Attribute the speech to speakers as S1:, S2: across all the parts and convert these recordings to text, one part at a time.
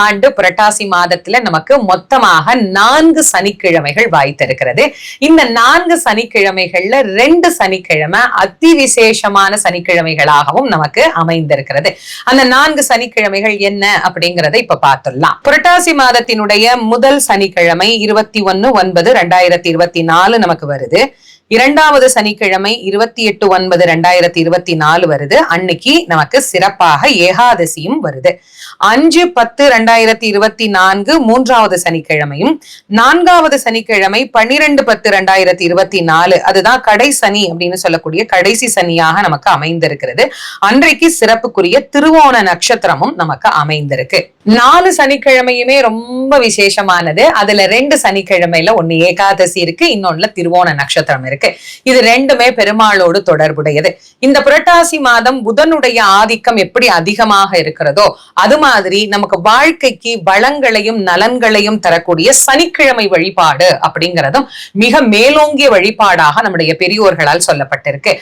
S1: ஆண்டு புரட்டாசி மாதத்துல நமக்கு மொத்தமாக 4 சனிக்கிழமைகள் வாய்த்திருக்கிறது. இந்த 4 சனிக்கிழமைகள்ல 2 சனிக்கிழமை அதிவிசேஷமான சனிக்கிழமைகளாகவும் நமக்கு அமைந்திருக்கிறது. அந்த 4 சனிக்கிழமைகள் என்ன அப்படிங்கறத இப்ப பார்த்துடலாம். புரட்டாசி மாதத்தினுடைய முதல் சனிக்கிழமை 21/9/2024 நமக்கு வருது. இரண்டாவது சனிக்கிழமை 28/9/2024 வருது. அன்னைக்கு நமக்கு சிறப்பாக ஏகாதசியும் வருது. 5/10/2024 மூன்றாவது சனிக்கிழமையும், 4வது சனிக்கிழமை 12/10/2024 அதுதான் கடை சனி அப்படின்னு சொல்லக்கூடிய கடைசி சனியாக நமக்கு அமைந்திருக்கிறது. அன்றைக்கு சிறப்புக்குரிய திருவோண நட்சத்திரமும் நமக்கு அமைந்திருக்கு. 4 சனிக்கிழமையுமே ரொம்ப விசேஷமானது. அதுல 2 சனிக்கிழமையில ஒண்ணு ஏகாதசி இருக்கு, இன்னொன்னுல திருவோண நட்சத்திரம் இருக்கு. இது ரெண்டுமே பெருமாளோடு தொடர்புடையது. இந்த புரட்டாசி மாதம் புதனுடைய ஆதிக்கம் எப்படி அதிகமாக இருக்கிறதோ அது மாதிரி நமக்கு வாழ்க்கைக்கு வளங்களையும் நலன்களையும் தரக்கூடிய சனிக்கிழமை வழிபாடு அப்படிங்கிறதும் மிக மேலோங்கிய வழிபாடாக நம்முடைய பெரியோர்களால் சொல்லப்பட்டிருக்கு.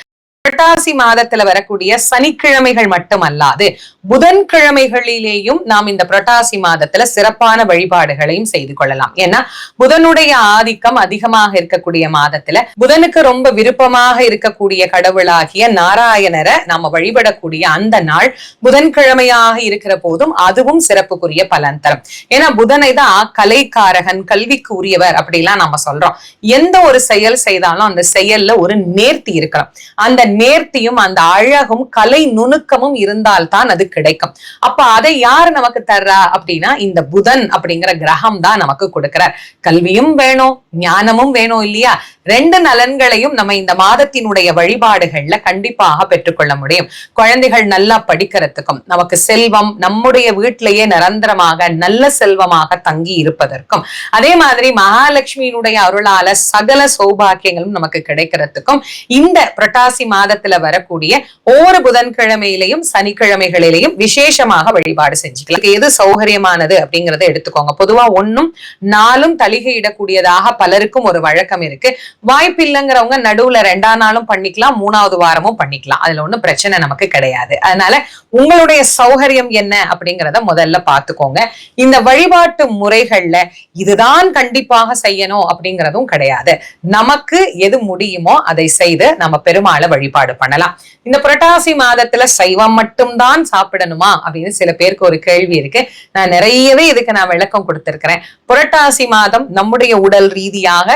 S1: புரட்டாசி மாதத்துல வரக்கூடிய சனிக்கிழமைகள் மட்டுமல்லாது புதன்கிழமைகளிலேயும் நாம் இந்த புரட்டாசி மாதத்துல சிறப்பான வழிபாடுகளையும் செய்து கொள்ளலாம். ஏன்னா புதனுடைய ஆதிக்கம் அதிகமாக இருக்கக்கூடிய மாதத்துல புதனுக்கு ரொம்ப விருப்பமாக இருக்கக்கூடிய கடவுளாகிய நாராயணரை நாம வழிபடக்கூடிய அந்த நாள் புதன்கிழமையாக இருக்கிற போதும் அதுவும் சிறப்புக்குரிய பலன் தரும். ஏன்னா புதனை தான் கலைக்காரகன், கல்விக்கு உரியவர் அப்படிலாம் நாம சொல்றோம். எந்த ஒரு செயல் செய்தாலும் அந்த செயல்ல ஒரு நேர்த்தி இருக்கணும். அந்த நேர்த்தியும் அந்த அழகும் கலை நுணுக்கமும் இருந்தால்தான் அது கிடைக்கும். அப்ப அதை யார் நமக்கு தர்றா அப்படின்னா இந்த புதன் அப்படிங்கிற கிரகம் தான் நமக்கு கொடுக்கிறார். கல்வியும் வேணும், ஞானமும் வேணும் இல்லையா? 2 நலன்களையும் நம்ம இந்த மாதத்தினுடைய வழிபாடுகள்ல கண்டிப்பாக பெற்றுக்கொள்ள முடியும். குழந்தைகள் நல்லா படிக்கிறதுக்கும், நமக்கு செல்வம் நம்முடைய வீட்டிலேயே நிரந்தரமாக நல்ல செல்வமாக தங்கி இருப்பதற்கும், அதே மாதிரி மகாலட்சுமியினுடைய அருளால சகல சௌபாக்கியங்களும் நமக்கு கிடைக்கிறதுக்கும் இந்த புரட்டாசி மாதத்துல வரக்கூடிய ஒவ்வொரு புதன்கிழமையிலையும் சனிக்கிழமைகளிலையும் விசேஷமாக வழிபாடு செஞ்சுக்கலாம். எது சௌகரியமானது அப்படிங்கறத எடுத்துக்கோங்க. பொதுவா 1ம் 4ம் தலிகையிடக்கூடியதாக பலருக்கும் ஒரு வழக்கம் இருக்கு. வாய்ப்பு இல்லைங்கிறவங்க நடுவுல 2ஆம் நாளும் பண்ணிக்கலாம், 3வது வாரமும் பண்ணிக்கலாம். அதுல ஒண்ணும் பிரச்சனை நமக்கு கிடையாது. அதனால உங்களுடைய சௌகரியம் என்ன அப்படிங்கிறத முதல்ல பாத்துக்கோங்க. இந்த வழிபாட்டு முறைகள்ல இதுதான் கண்டிப்பாக செய்யணும் அப்படிங்கிறதும் கிடையாது. நமக்கு எது முடியுமோ அதை செய்து நம்ம பெருமாளை வழிபாடு பண்ணலாம். இந்த புரட்டாசி மாதத்துல சைவம் மட்டும்தான் சாப்பிடணுமா அப்படின்னு சில பேருக்கு ஒரு கேள்வி இருக்கு. நான் நிறையவே இதுக்கு நான் விளக்கம் கொடுத்திருக்கிறேன். புரட்டாசி மாதம் நம்முடைய உடல் ரீதியாக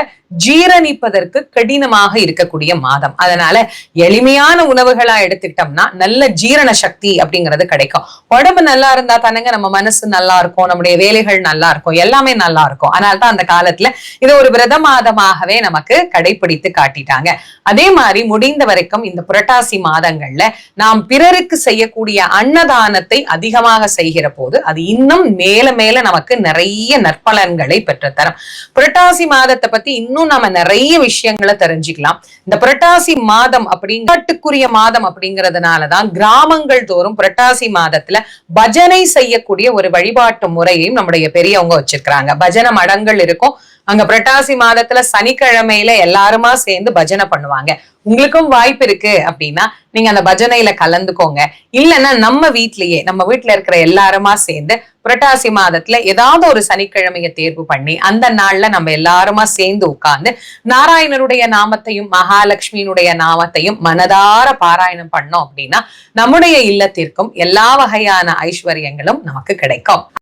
S1: ஜீரணிப்பதற்கு கடினமாக இருக்கக்கூடிய மாதம். அதனால எளிமையான உணவுகளா எடுத்துக்கிட்டோம்னா நல்ல ஜீரண சக்தி அப்படிங்கிறது கிடைக்கும். உடம்பு நல்லா இருந்தா தானங்க நம்ம மனசு நல்லா இருக்கும், நம்முடைய வேலைகள் நல்லா இருக்கும், எல்லாமே நல்லா இருக்கும். அதனால்தான் அந்த காலத்துல இது ஒரு விரத மாதமாகவே நமக்கு கடைபிடித்து காட்டிட்டாங்க. அதே மாதிரி முடிந்த வரைக்கும் இந்த புரட்டாசி மாதங்கள்ல நாம் பிறருக்கு செய்யக்கூடிய அன்னதானத்தை அதிகமாக செய்கிற போது அது இன்னும் மேல மேல நமக்கு நிறைய நற்பலன்களை பெற்றுத்தரும். புரட்டாசி மாதத்தை பத்தி இன்னும் நம்ம நிறைய விஷயங்களை தெரிஞ்சுக்கலாம். இந்த புரட்டாசி மாதம் அப்படிங்குரிய மாதம் அப்படிங்கிறதுனாலதான் கிராமங்கள் தோறும் புரட்டாசி மாதத்துல பஜனை செய்யக்கூடிய ஒரு வழிபாட்டு முறையையும் நம்முடைய பெரியவங்க வச்சிருக்கிறாங்க. பஜனை மடங்கள் இருக்கும். அங்க புரட்டாசி மாதத்துல சனிக்கிழமையில எல்லாருமா சேர்ந்து பஜனை பண்ணுவாங்க. உங்களுக்கும் வாய்ப்பு இருக்கு அப்படின்னா நீங்க அந்த பஜனையில கலந்துக்கோங்க. இல்லைன்னா நம்ம வீட்டுல இருக்கிற எல்லாருமா சேர்ந்து புரட்டாசி மாதத்துல ஏதாவது ஒரு சனிக்கிழமையை தேர்வு பண்ணி அந்த நாள்ல நம்ம எல்லாருமா சேர்ந்து உட்கார்ந்து நாராயணருடைய நாமத்தையும் மகாலட்சுமியினுடைய நாமத்தையும் மனதார பாராயணம் பண்ணோம் அப்படின்னா நம்முடைய இல்லத்திற்கும் எல்லா வகையான ஐஸ்வர்யங்களும் நமக்கு கிடைக்கும்.